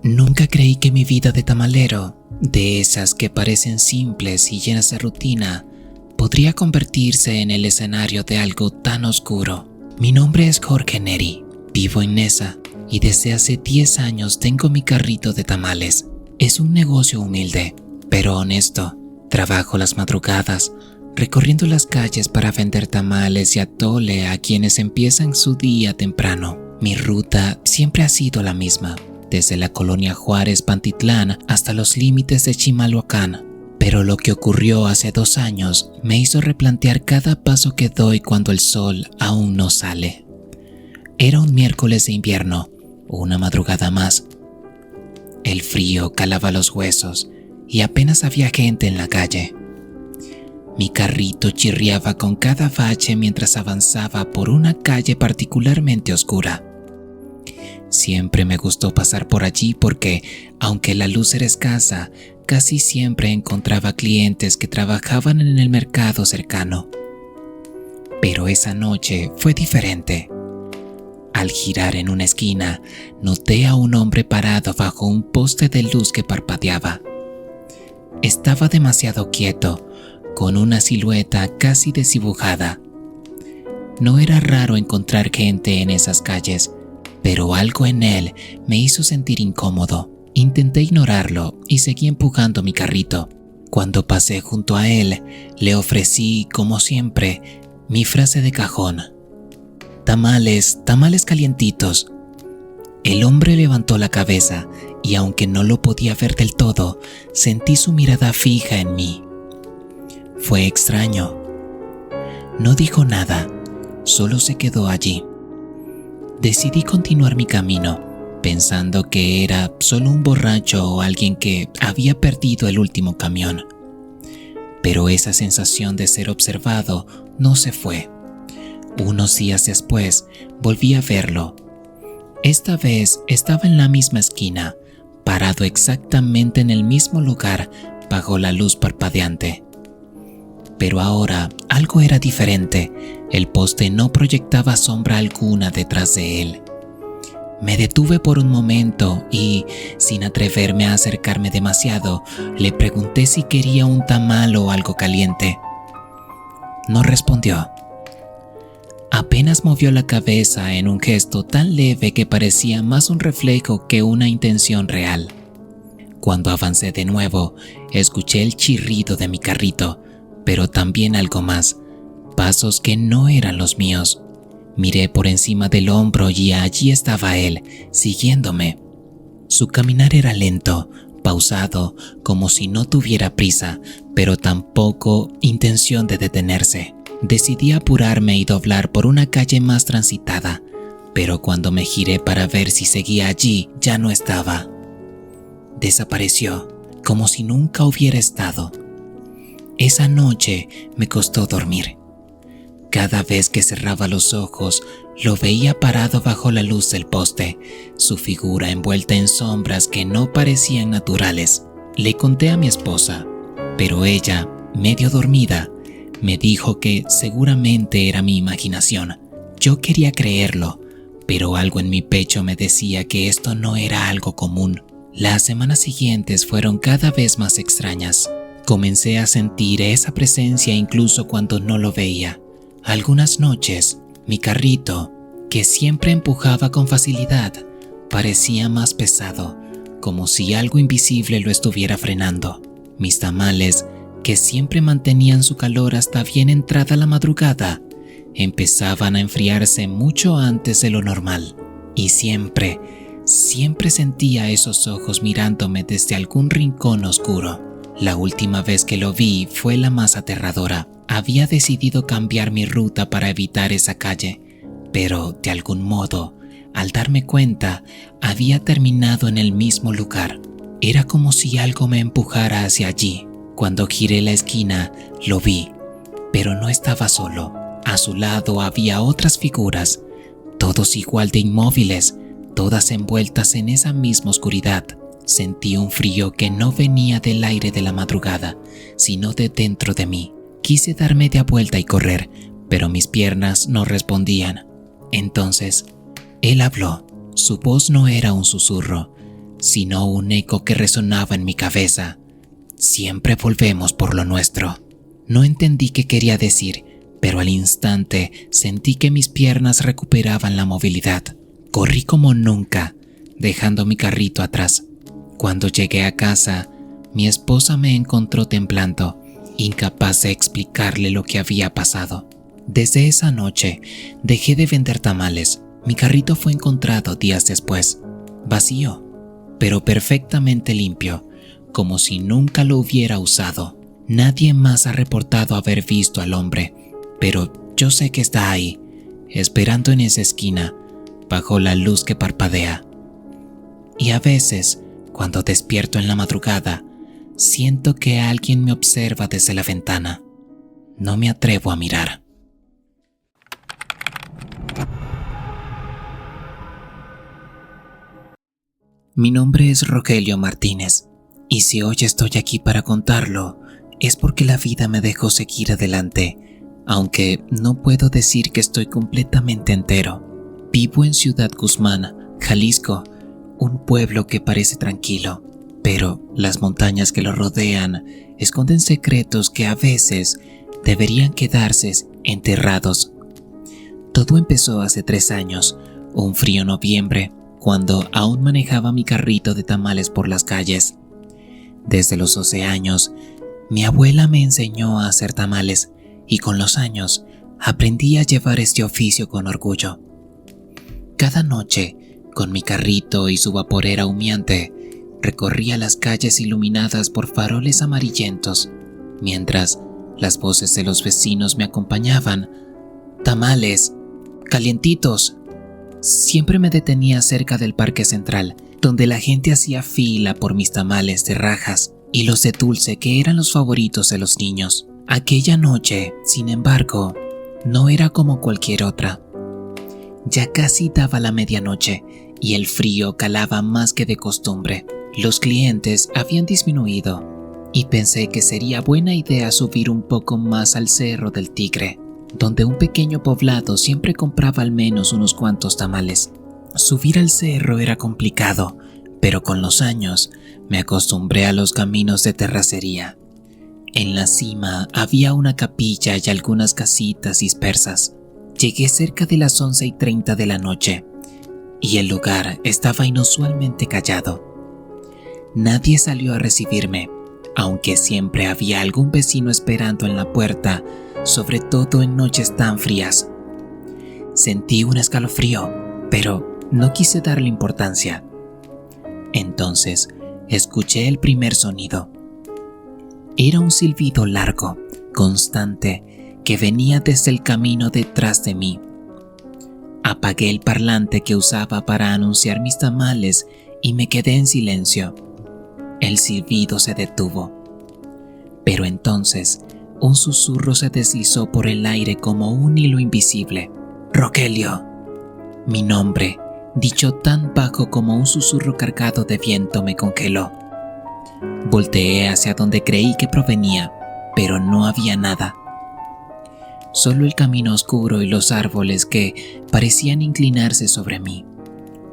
Nunca creí que mi vida de tamalero, de esas que parecen simples y llenas de rutina, podría convertirse en el escenario de algo tan oscuro. Mi nombre es Jorge Neri, vivo en Neza y desde hace 10 años tengo mi carrito de tamales. Es un negocio humilde, pero honesto. Trabajo las madrugadas, recorriendo las calles para vender tamales y atole a quienes empiezan su día temprano. Mi ruta siempre ha sido la misma, desde la colonia Juárez Pantitlán hasta los límites de Chimalhuacán. Pero lo que ocurrió hace 2 años me hizo replantear cada paso que doy cuando el sol aún no sale. Era un miércoles de invierno, una madrugada más. El frío calaba los huesos y apenas había gente en la calle. Mi carrito chirriaba con cada bache mientras avanzaba por una calle particularmente oscura. Siempre me gustó pasar por allí porque, aunque la luz era escasa, casi siempre encontraba clientes que trabajaban en el mercado cercano. Pero esa noche fue diferente. Al girar en una esquina, noté a un hombre parado bajo un poste de luz que parpadeaba. Estaba demasiado quieto, con una silueta casi desdibujada. No era raro encontrar gente en esas calles, pero algo en él me hizo sentir incómodo. Intenté ignorarlo y seguí empujando mi carrito. Cuando pasé junto a él, le ofrecí, como siempre, mi frase de cajón: tamales, tamales calientitos. El hombre levantó la cabeza y aunque no lo podía ver del todo, sentí su mirada fija en mí. Fue extraño. No dijo nada, solo se quedó allí. Decidí continuar mi camino, pensando que era solo un borracho o alguien que había perdido el último camión. Pero esa sensación de ser observado no se fue. Unos días después, volví a verlo. Esta vez estaba en la misma esquina, parado exactamente en el mismo lugar bajo la luz parpadeante. Pero ahora algo era diferente. El poste no proyectaba sombra alguna detrás de él. Me detuve por un momento y, sin atreverme a acercarme demasiado, le pregunté si quería un tamal o algo caliente. No respondió. Apenas movió la cabeza en un gesto tan leve que parecía más un reflejo que una intención real. Cuando avancé de nuevo, escuché el chirrido de mi carrito, pero también algo más, pasos que no eran los míos. Miré por encima del hombro y allí estaba él, siguiéndome. Su caminar era lento, pausado, como si no tuviera prisa, pero tampoco intención de detenerse. Decidí apurarme y doblar por una calle más transitada, pero cuando me giré para ver si seguía allí, ya no estaba. Desapareció, como si nunca hubiera estado. Esa noche me costó dormir. Cada vez que cerraba los ojos, lo veía parado bajo la luz del poste, su figura envuelta en sombras que no parecían naturales. Le conté a mi esposa, pero ella, medio dormida, me dijo que seguramente era mi imaginación. Yo quería creerlo, pero algo en mi pecho me decía que esto no era algo común. Las semanas siguientes fueron cada vez más extrañas. Comencé a sentir esa presencia incluso cuando no lo veía. Algunas noches, mi carrito, que siempre empujaba con facilidad, parecía más pesado, como si algo invisible lo estuviera frenando. Mis tamales, que siempre mantenían su calor hasta bien entrada la madrugada, empezaban a enfriarse mucho antes de lo normal. Y siempre sentía esos ojos mirándome desde algún rincón oscuro. La última vez que lo vi fue la más aterradora. Había decidido cambiar mi ruta para evitar esa calle, pero de algún modo, al darme cuenta, había terminado en el mismo lugar. Era como si algo me empujara hacia allí. Cuando giré la esquina, lo vi, pero no estaba solo. A su lado había otras figuras, todos igual de inmóviles, todas envueltas en esa misma oscuridad. Sentí un frío que no venía del aire de la madrugada, sino de dentro de mí. Quise dar media vuelta y correr, pero mis piernas no respondían. Entonces, él habló. Su voz no era un susurro, sino un eco que resonaba en mi cabeza. Siempre volvemos por lo nuestro. No entendí qué quería decir, pero al instante sentí que mis piernas recuperaban la movilidad. Corrí como nunca, dejando mi carrito atrás. Cuando llegué a casa, mi esposa me encontró temblando, incapaz de explicarle lo que había pasado. Desde esa noche, dejé de vender tamales. Mi carrito fue encontrado días después, vacío, pero perfectamente limpio, como si nunca lo hubiera usado. Nadie más ha reportado haber visto al hombre, pero yo sé que está ahí, esperando en esa esquina, bajo la luz que parpadea. Y a veces, cuando despierto en la madrugada, siento que alguien me observa desde la ventana. No me atrevo a mirar. Mi nombre es Rogelio Martínez, y si hoy estoy aquí para contarlo, es porque la vida me dejó seguir adelante, aunque no puedo decir que estoy completamente entero. Vivo en Ciudad Guzmán, Jalisco, un pueblo que parece tranquilo, pero las montañas que lo rodean esconden secretos que a veces deberían quedarse enterrados. Todo empezó hace 3 años, un frío noviembre, cuando aún manejaba mi carrito de tamales por las calles. Desde los 12 años, mi abuela me enseñó a hacer tamales y con los años aprendí a llevar este oficio con orgullo. Cada noche, con mi carrito y su vaporera humeante, recorría las calles iluminadas por faroles amarillentos, mientras las voces de los vecinos me acompañaban. Tamales, calientitos. Siempre me detenía cerca del Parque Central, donde la gente hacía fila por mis tamales de rajas y los de dulce que eran los favoritos de los niños. Aquella noche, sin embargo, no era como cualquier otra. Ya casi daba la medianoche y el frío calaba más que de costumbre. Los clientes habían disminuido y pensé que sería buena idea subir un poco más al Cerro del Tigre, donde un pequeño poblado siempre compraba al menos unos cuantos tamales. Subir al cerro era complicado, pero con los años me acostumbré a los caminos de terracería. En la cima había una capilla y algunas casitas dispersas. Llegué cerca de las 11:30 de la noche y el lugar estaba inusualmente callado. Nadie salió a recibirme, aunque siempre había algún vecino esperando en la puerta, sobre todo en noches tan frías. Sentí un escalofrío, pero no quise darle importancia. Entonces, escuché el primer sonido. Era un silbido largo, constante, que venía desde el camino detrás de mí. Apagué el parlante que usaba para anunciar mis tamales y me quedé en silencio. El silbido se detuvo. Pero entonces, un susurro se deslizó por el aire como un hilo invisible. Rogelio. Mi nombre, dicho tan bajo como un susurro cargado de viento, me congeló. Volteé hacia donde creí que provenía, pero no había nada. Solo el camino oscuro y los árboles que parecían inclinarse sobre mí.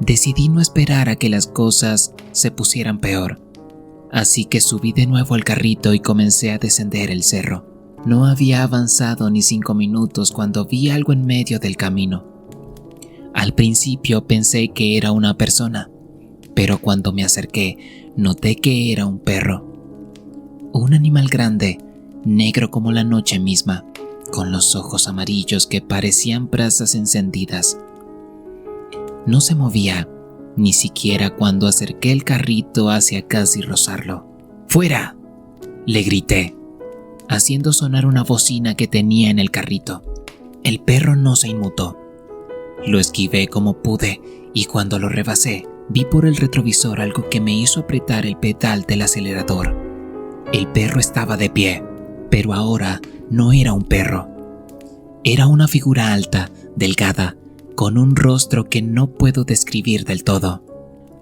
Decidí no esperar a que las cosas se pusieran peor, así que subí de nuevo al carrito y comencé a descender el cerro. No había avanzado ni 5 minutos cuando vi algo en medio del camino. Al principio pensé que era una persona, pero cuando me acerqué, noté que era un perro. Un animal grande, negro como la noche misma, con los ojos amarillos que parecían brasas encendidas. No se movía, ni siquiera cuando acerqué el carrito hacia casi rozarlo. ¡Fuera!, le grité, haciendo sonar una bocina que tenía en el carrito. El perro no se inmutó. Lo esquivé como pude y cuando lo rebasé, vi por el retrovisor algo que me hizo apretar el pedal del acelerador. El perro estaba de pie, pero ahora no era un perro. Era una figura alta, delgada, con un rostro que no puedo describir del todo.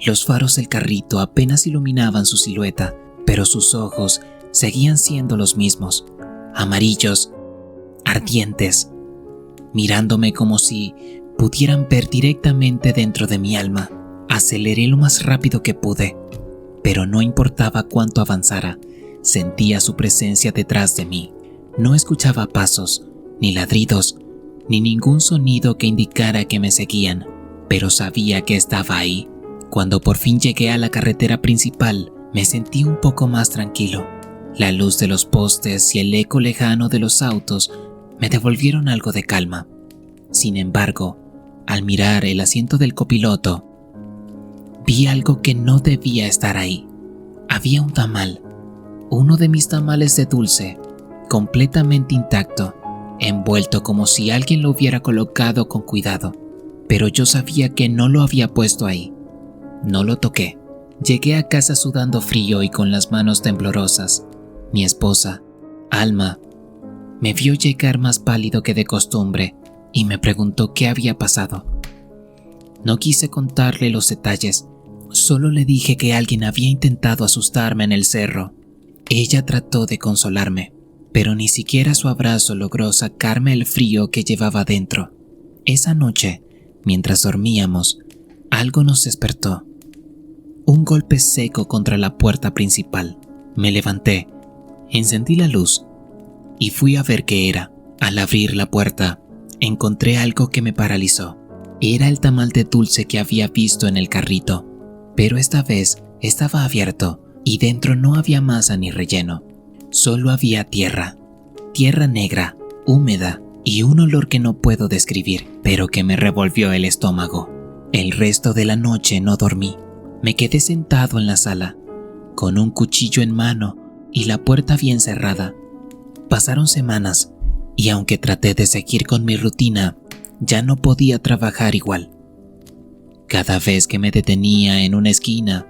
Los faros del carrito apenas iluminaban su silueta, pero sus ojos seguían siendo los mismos, amarillos, ardientes, mirándome como si pudieran ver directamente dentro de mi alma. Aceleré lo más rápido que pude, pero no importaba cuánto avanzara, sentía su presencia detrás de mí. No escuchaba pasos, ni ladridos, ni ningún sonido que indicara que me seguían, pero sabía que estaba ahí. Cuando por fin llegué a la carretera principal, me sentí un poco más tranquilo. La luz de los postes y el eco lejano de los autos me devolvieron algo de calma. Sin embargo, al mirar el asiento del copiloto, vi algo que no debía estar ahí. Había un tamal, uno de mis tamales de dulce, completamente intacto, envuelto como si alguien lo hubiera colocado con cuidado, pero yo sabía que no lo había puesto ahí. No lo toqué. Llegué a casa sudando frío y con las manos temblorosas. Mi esposa, Alma, me vio llegar más pálido que de costumbre y me preguntó qué había pasado. No quise contarle los detalles, solo le dije que alguien había intentado asustarme en el cerro. Ella trató de consolarme, pero ni siquiera su abrazo logró sacarme el frío que llevaba dentro. Esa noche, mientras dormíamos, algo nos despertó. Un golpe seco contra la puerta principal. Me levanté, encendí la luz y fui a ver qué era. Al abrir la puerta, encontré algo que me paralizó. Era el tamal de dulce que había visto en el carrito, pero esta vez estaba abierto y dentro no había masa ni relleno. Solo había tierra negra, húmeda y un olor que no puedo describir, pero que me revolvió el estómago. El resto de la noche no dormí. Me quedé sentado en la sala, con un cuchillo en mano y la puerta bien cerrada. Pasaron semanas y aunque traté de seguir con mi rutina, ya no podía trabajar igual. Cada vez que me detenía en una esquina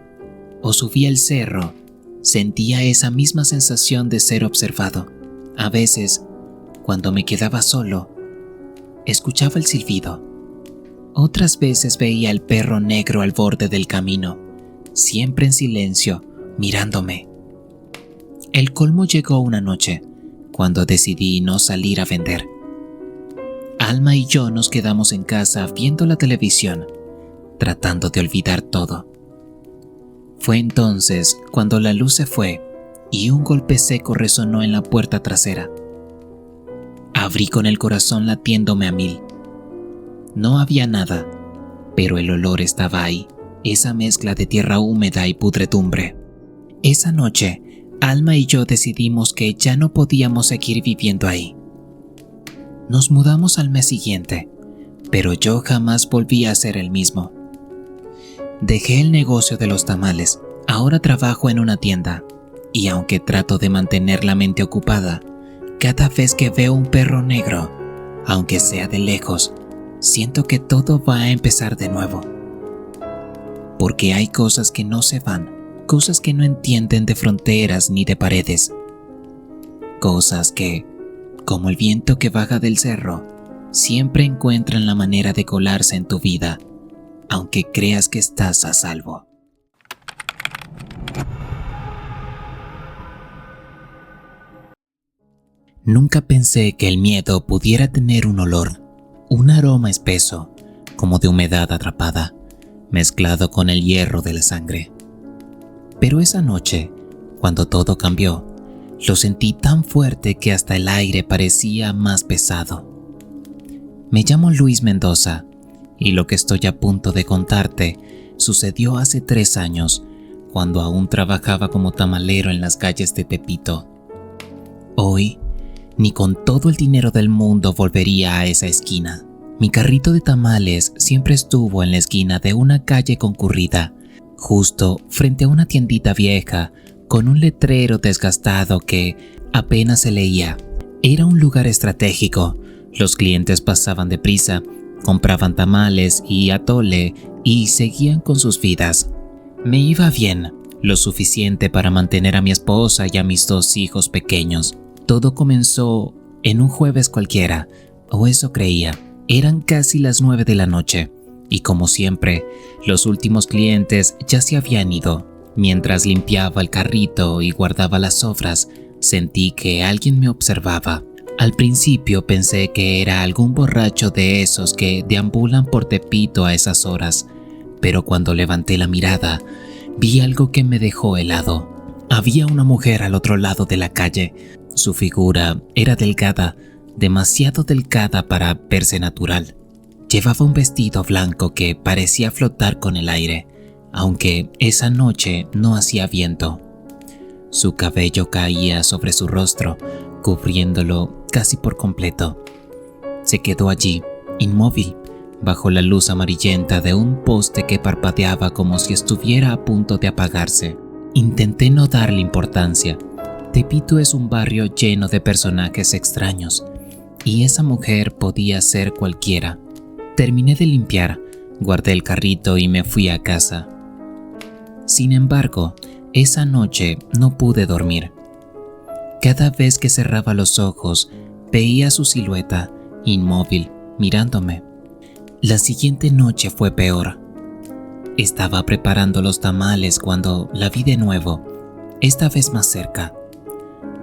o subía el cerro, sentía esa misma sensación de ser observado. A veces, cuando me quedaba solo, escuchaba el silbido. Otras veces veía al perro negro al borde del camino, siempre en silencio, mirándome. El colmo llegó una noche, cuando decidí no salir a vender. Alma y yo nos quedamos en casa viendo la televisión, tratando de olvidar todo. Fue entonces cuando la luz se fue y un golpe seco resonó en la puerta trasera. Abrí con el corazón latiéndome a mil. No había nada, pero el olor estaba ahí, esa mezcla de tierra húmeda y pudredumbre. Esa noche, Alma y yo decidimos que ya no podíamos seguir viviendo ahí. Nos mudamos al mes siguiente, pero yo jamás volví a ser el mismo. Dejé el negocio de los tamales, ahora trabajo en una tienda, y aunque trato de mantener la mente ocupada, cada vez que veo un perro negro, aunque sea de lejos, siento que todo va a empezar de nuevo. Porque hay cosas que no se van, cosas que no entienden de fronteras ni de paredes. Cosas que, como el viento que baja del cerro, siempre encuentran la manera de colarse en tu vida, aunque creas que estás a salvo. Nunca pensé que el miedo pudiera tener un olor, un aroma espeso, como de humedad atrapada, mezclado con el hierro de la sangre. Pero esa noche, cuando todo cambió, lo sentí tan fuerte que hasta el aire parecía más pesado. Me llamo Luis Mendoza y lo que estoy a punto de contarte sucedió hace 3 años, cuando aún trabajaba como tamalero en las calles de Tepito. Hoy, ni con todo el dinero del mundo volvería a esa esquina. Mi carrito de tamales siempre estuvo en la esquina de una calle concurrida, justo frente a una tiendita vieja con un letrero desgastado que apenas se leía. Era un lugar estratégico. Los clientes pasaban deprisa, compraban tamales y atole y seguían con sus vidas. Me iba bien, lo suficiente para mantener a mi esposa y a mis 2 hijos pequeños. Todo comenzó en un jueves cualquiera, o eso creía. Eran casi las 9 de la noche, y como siempre, los últimos clientes ya se habían ido. Mientras limpiaba el carrito y guardaba las sobras, sentí que alguien me observaba. Al principio pensé que era algún borracho de esos que deambulan por Tepito a esas horas, pero cuando levanté la mirada, vi algo que me dejó helado. Había una mujer al otro lado de la calle. Su figura era delgada, demasiado delgada para verse natural. Llevaba un vestido blanco que parecía flotar con el aire, aunque esa noche no hacía viento. Su cabello caía sobre su rostro, cubriéndolo casi por completo. Se quedó allí, inmóvil, bajo la luz amarillenta de un poste que parpadeaba como si estuviera a punto de apagarse. Intenté no darle importancia. Tepito es un barrio lleno de personajes extraños, y esa mujer podía ser cualquiera. Terminé de limpiar, guardé el carrito y me fui a casa. Sin embargo, esa noche no pude dormir. Cada vez que cerraba los ojos, veía su silueta, inmóvil, mirándome. La siguiente noche fue peor. Estaba preparando los tamales cuando la vi de nuevo, esta vez más cerca.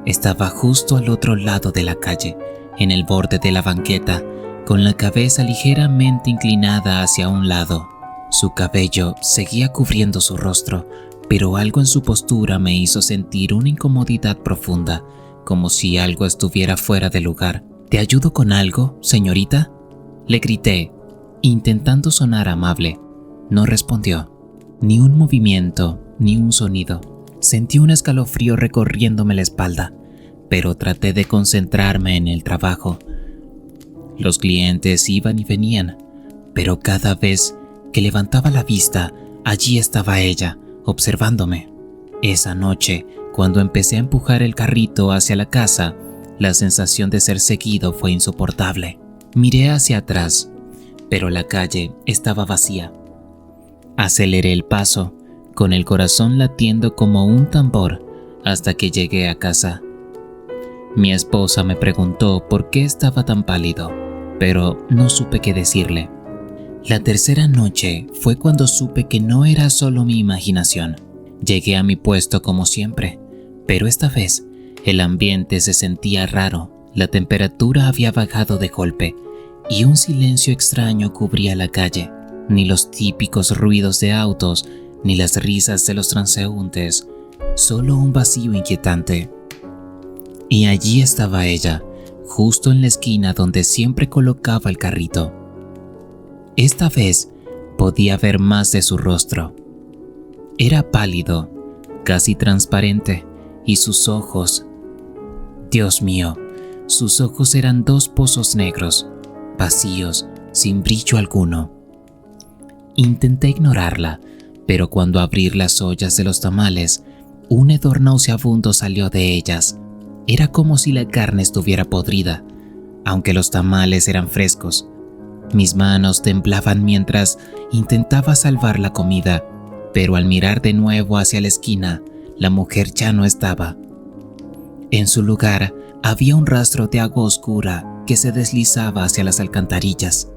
Estaba justo al otro lado de la calle, en el borde de la banqueta, con la cabeza ligeramente inclinada hacia un lado. Su cabello seguía cubriendo su rostro, pero algo en su postura me hizo sentir una incomodidad profunda, como si algo estuviera fuera de lugar. ¿Te ayudo con algo, señorita?, le grité, intentando sonar amable. No respondió. Ni un movimiento, ni un sonido. Sentí un escalofrío recorriéndome la espalda, pero traté de concentrarme en el trabajo. Los clientes iban y venían, pero cada vez que levantaba la vista, allí estaba ella, observándome. Esa noche, cuando empecé a empujar el carrito hacia la casa, la sensación de ser seguido fue insoportable. Miré hacia atrás, pero la calle estaba vacía. Aceleré el paso, con el corazón latiendo como un tambor, hasta que llegué a casa. Mi esposa me preguntó por qué estaba tan pálido, pero no supe qué decirle. La tercera noche fue cuando supe que no era solo mi imaginación. Llegué a mi puesto como siempre, pero esta vez el ambiente se sentía raro, la temperatura había bajado de golpe y un silencio extraño cubría la calle. Ni los típicos ruidos de autos, ni las risas de los transeúntes, solo un vacío inquietante. Y allí estaba ella, justo en la esquina donde siempre colocaba el carrito. Esta vez podía ver más de su rostro. Era pálido, casi transparente, y sus ojos, Dios mío, sus ojos eran dos pozos negros, vacíos, sin brillo alguno. Intenté ignorarla, pero cuando abrí las ollas de los tamales, un hedor nauseabundo salió de ellas. Era como si la carne estuviera podrida, aunque los tamales eran frescos. Mis manos temblaban mientras intentaba salvar la comida, pero al mirar de nuevo hacia la esquina, la mujer ya no estaba. En su lugar había un rastro de agua oscura que se deslizaba hacia las alcantarillas.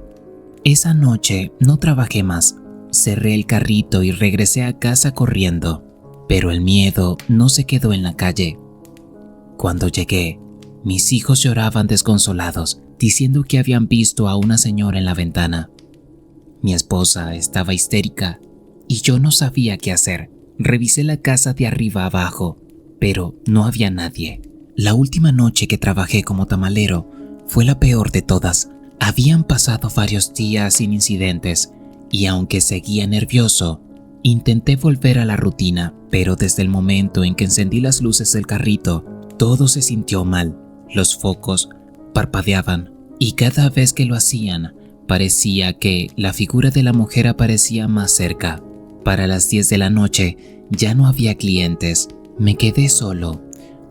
Esa noche no trabajé más, cerré el carrito y regresé a casa corriendo, pero el miedo no se quedó en la calle. Cuando llegué, mis hijos lloraban desconsolados, diciendo que habían visto a una señora en la ventana. Mi esposa estaba histérica y yo no sabía qué hacer. Revisé la casa de arriba abajo, pero no había nadie. La última noche que trabajé como tamalero fue la peor de todas. Habían pasado varios días sin incidentes y aunque seguía nervioso, intenté volver a la rutina, pero desde el momento en que encendí las luces del carrito, todo se sintió mal. Los focos parpadeaban y cada vez que lo hacían, parecía que la figura de la mujer aparecía más cerca. Para las 10 de la noche ya no había clientes. Me quedé solo,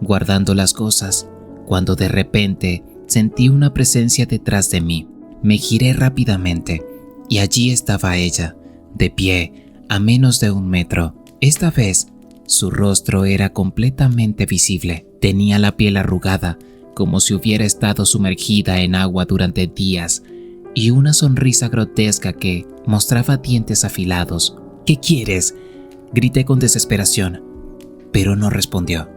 guardando las cosas, cuando de repente sentí una presencia detrás de mí. Me giré rápidamente y allí estaba ella, de pie, a menos de 1 metro. Esta vez, su rostro era completamente visible. Tenía la piel arrugada, como si hubiera estado sumergida en agua durante días, y una sonrisa grotesca que mostraba dientes afilados. ¿Qué quieres?, grité con desesperación, pero no respondió.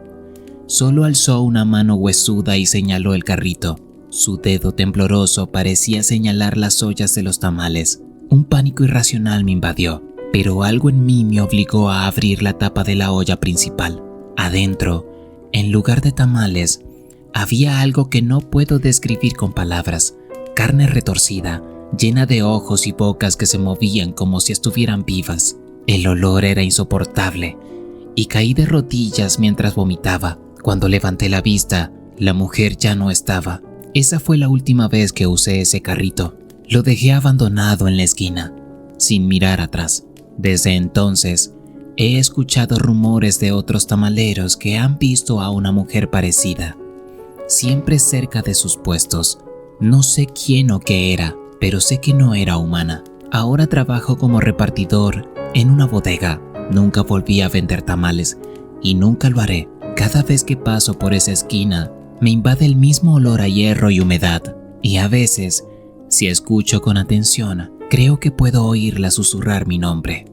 Solo alzó una mano huesuda y señaló el carrito. Su dedo tembloroso parecía señalar las ollas de los tamales. Un pánico irracional me invadió. pero algo en mí me obligó a abrir la tapa de la olla principal. Adentro, en lugar de tamales, había algo que no puedo describir con palabras: carne retorcida, llena de ojos y bocas que se movían como si estuvieran vivas. El olor era insoportable y caí de rodillas mientras vomitaba. Cuando levanté la vista, la mujer ya no estaba. Esa fue la última vez que usé ese carrito. Lo dejé abandonado en la esquina, sin mirar atrás. Desde entonces, he escuchado rumores de otros tamaleros que han visto a una mujer parecida, siempre cerca de sus puestos. No sé quién o qué era, pero sé que no era humana. Ahora trabajo como repartidor en una bodega. Nunca volví a vender tamales y nunca lo haré. Cada vez que paso por esa esquina, me invade el mismo olor a hierro y humedad. Y a veces, si escucho con atención, creo que puedo oírla susurrar mi nombre.